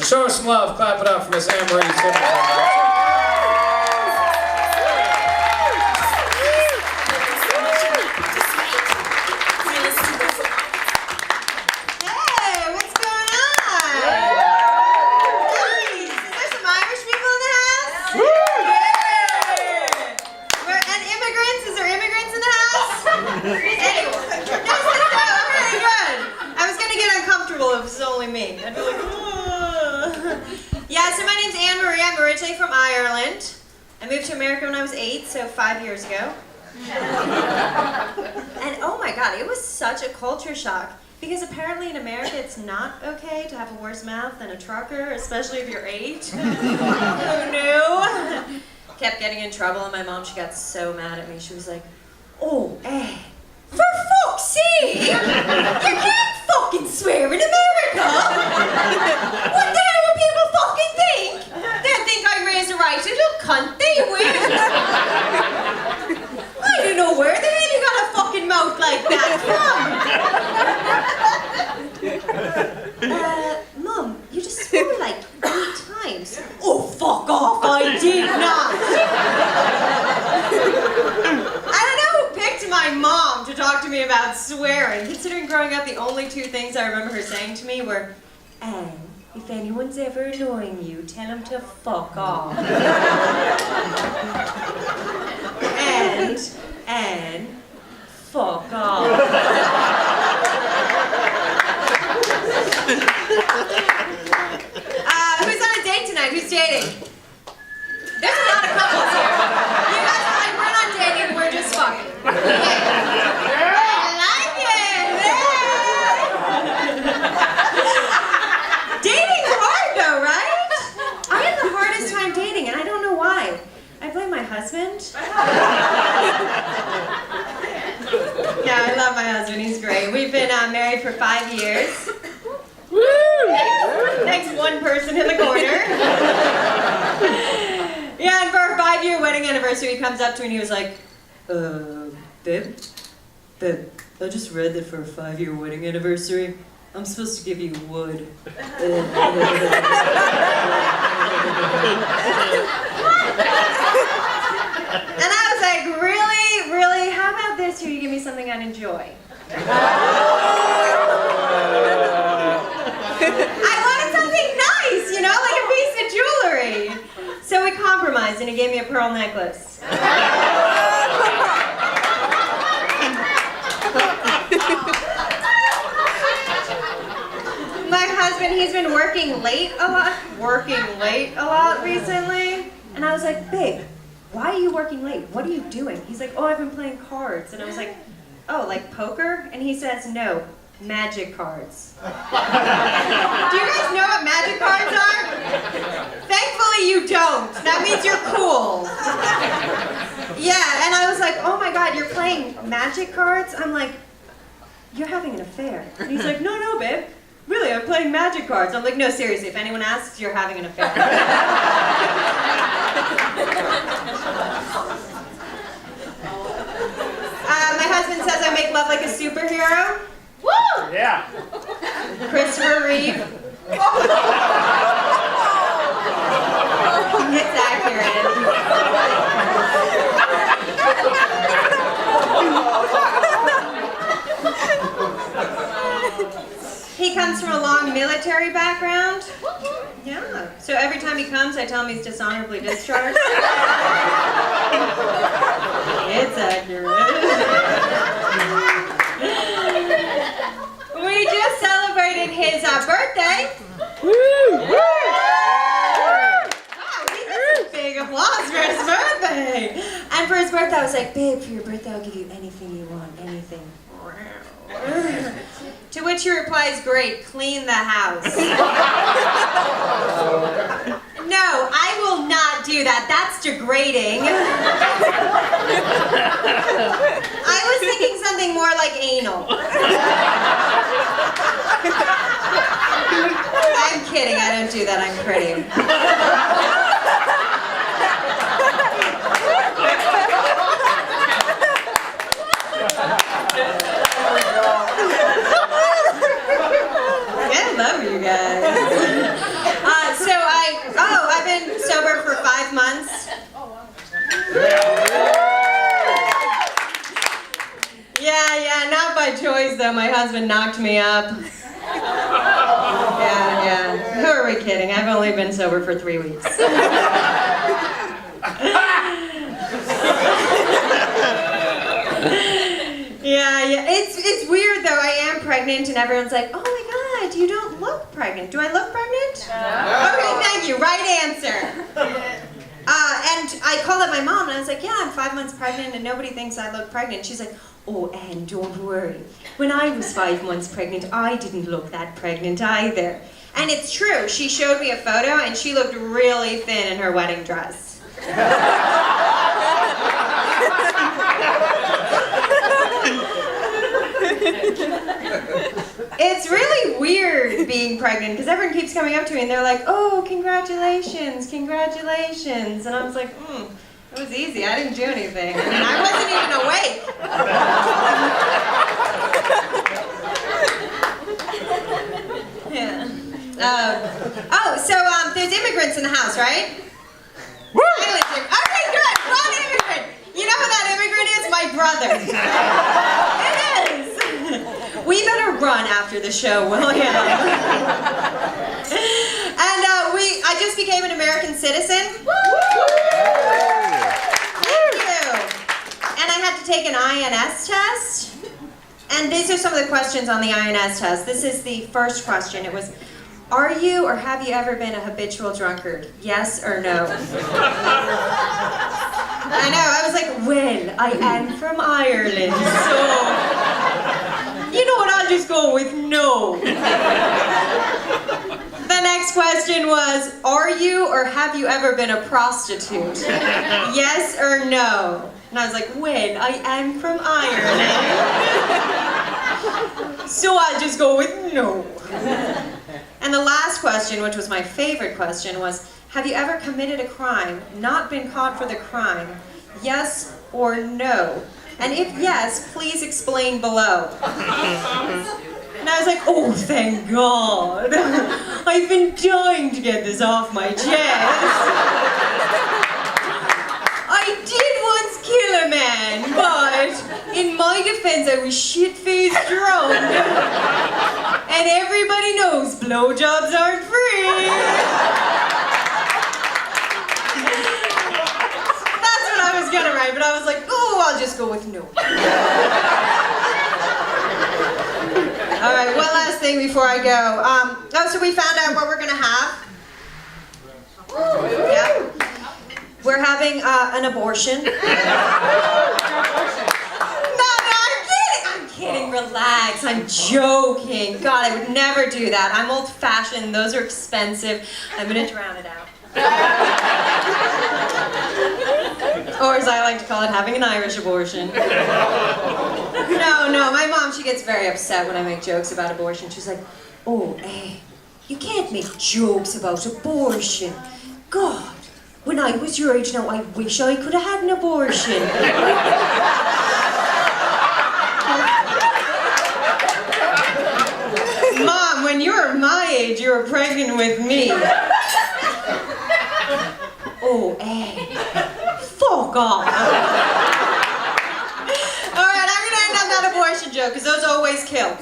Show us some love. Clap it up for Miss Anne-Marie Symons. Yeah, so my name's Anne-Marie. I'm originally from Ireland. I moved to America when I was 8, so 5 years ago. And oh my god, it was such a culture shock. Because apparently in America it's not okay to have a worse mouth than a trucker, especially if you're 8. Who knew? Kept getting in trouble, and my mom, she got so mad at me. She was like, "Oh, Anne, for fuck's sake! You can't fucking swear in America! What the hell will people fucking think? They'll think I raised a right little cunt, they will! I don't know where the hell you got a fucking mouth like that from! Mum, you just swore like 8 times. Oh, fuck off, I did not! I don't know who picked my mom to talk to me about swearing, considering growing up the only 2 things I remember her saying to me were, "Anne, if anyone's ever annoying you, tell them to fuck off." And fuck off. Who's on a date tonight? Who's dating? There's a lot of couples here. You guys are like, we're not dating, we're just fucking. Okay. I like it. Dating's hard though, right? I had the hardest time dating, and I don't know why. I blame my husband. Yeah, I love my husband. He's great. We've been married for 5 years. Woo! Thanks one person in the corner. Yeah, and for our 5-year wedding anniversary, he comes up to me and he was like, babe, I just read that for a 5-year wedding anniversary, I'm supposed to give you wood. And I was like, really, really? How about this here? You give me something I'd enjoy. I wanted something nice, you know, like a piece of jewelry. So we compromised, and he gave me a pearl necklace. My husband, he's been working late a lot recently. And I was like, babe, why are you working late? What are you doing? He's like, oh, I've been playing cards. And I was like, oh, like poker? And he says, no, magic cards. Do you guys know what magic cards are? Thankfully you don't. That means you're cool. Yeah, and I was like, oh my god, you're playing magic cards? I'm like, you're having an affair. And he's like, no, babe. Really, I'm playing magic cards. I'm like, no, seriously, if anyone asks, you're having an affair. My husband says I make love like a superhero. Woo! Yeah. Christopher Reeve. It's accurate. He comes from a long military background. Yeah. So every time he comes, I tell him he's dishonorably discharged. It's accurate. We just celebrated his birthday. Woo! Wow, he got some big applause for his birthday. And for his birthday, I was like, babe, for your birthday, I'll give you anything you want, anything. To which he replies, great, clean the house. No, I will not do that. That's degrading. I was thinking something more like anal. I'm kidding, I don't do that, I'm pretty. I love you guys. knocked me up. Yeah. Who are we kidding? I've only been sober for 3 weeks. Yeah. It's weird though. I am pregnant, and everyone's like, "Oh my God, you don't look pregnant." Do I look pregnant? No. Okay, thank you. Right answer. And I called up my mom, and I was like, "Yeah, I'm 5 months pregnant, and nobody thinks I look pregnant." She's like, "Oh, Anne, don't worry. When I was 5 months pregnant, I didn't look that pregnant either." And it's true. She showed me a photo, and she looked really thin in her wedding dress. It's really weird being pregnant because everyone keeps coming up to me and they're like, "Oh, congratulations, congratulations." And I was like, it was easy. I didn't do anything. I mean, I wasn't even awake. Yeah. There's immigrants in the house, right? Woo! Okay, good. One immigrant. You know who that immigrant is? My brother. It is. We better run after the show, William. And I just became an American citizen. Woo! Thank you. And I had to take an INS test. And these are some of the questions on the INS test. This is the first question. It was, are you or have you ever been a habitual drunkard? Yes or no? I know, I was like, well, I am from Ireland, so, you know what, I'll just go with no. The next question was, are you or have you ever been a prostitute? Yes or no? And I was like, well, I am from Ireland, so I'll just go with no. And the last question, which was my favorite question, was, have you ever committed a crime, not been caught for the crime? Yes or no? And if yes, please explain below. And I was like, oh, thank God. I've been dying to get this off my chest. I did once kill a man, but in my defense, I was shit-faced drunk. And everybody knows blowjobs aren't free. That's what I was gonna write, but I was like, oh, I'll just go with no. All right, one last thing before I go. So we found out what we're gonna have. Yeah. We're having an abortion. I'm kidding, relax, I'm joking. God, I would never do that. I'm old-fashioned, those are expensive. I'm gonna drown it out. Or as I like to call it, having an Irish abortion. No, my mom, she gets very upset when I make jokes about abortion. She's like, oh, you can't make jokes about abortion. God, when I was your age now, I wish I could have had an abortion. Mom, when you were my age, you were pregnant with me. Oh, fuck off. All right, I'm gonna end on that abortion joke, because those always kill.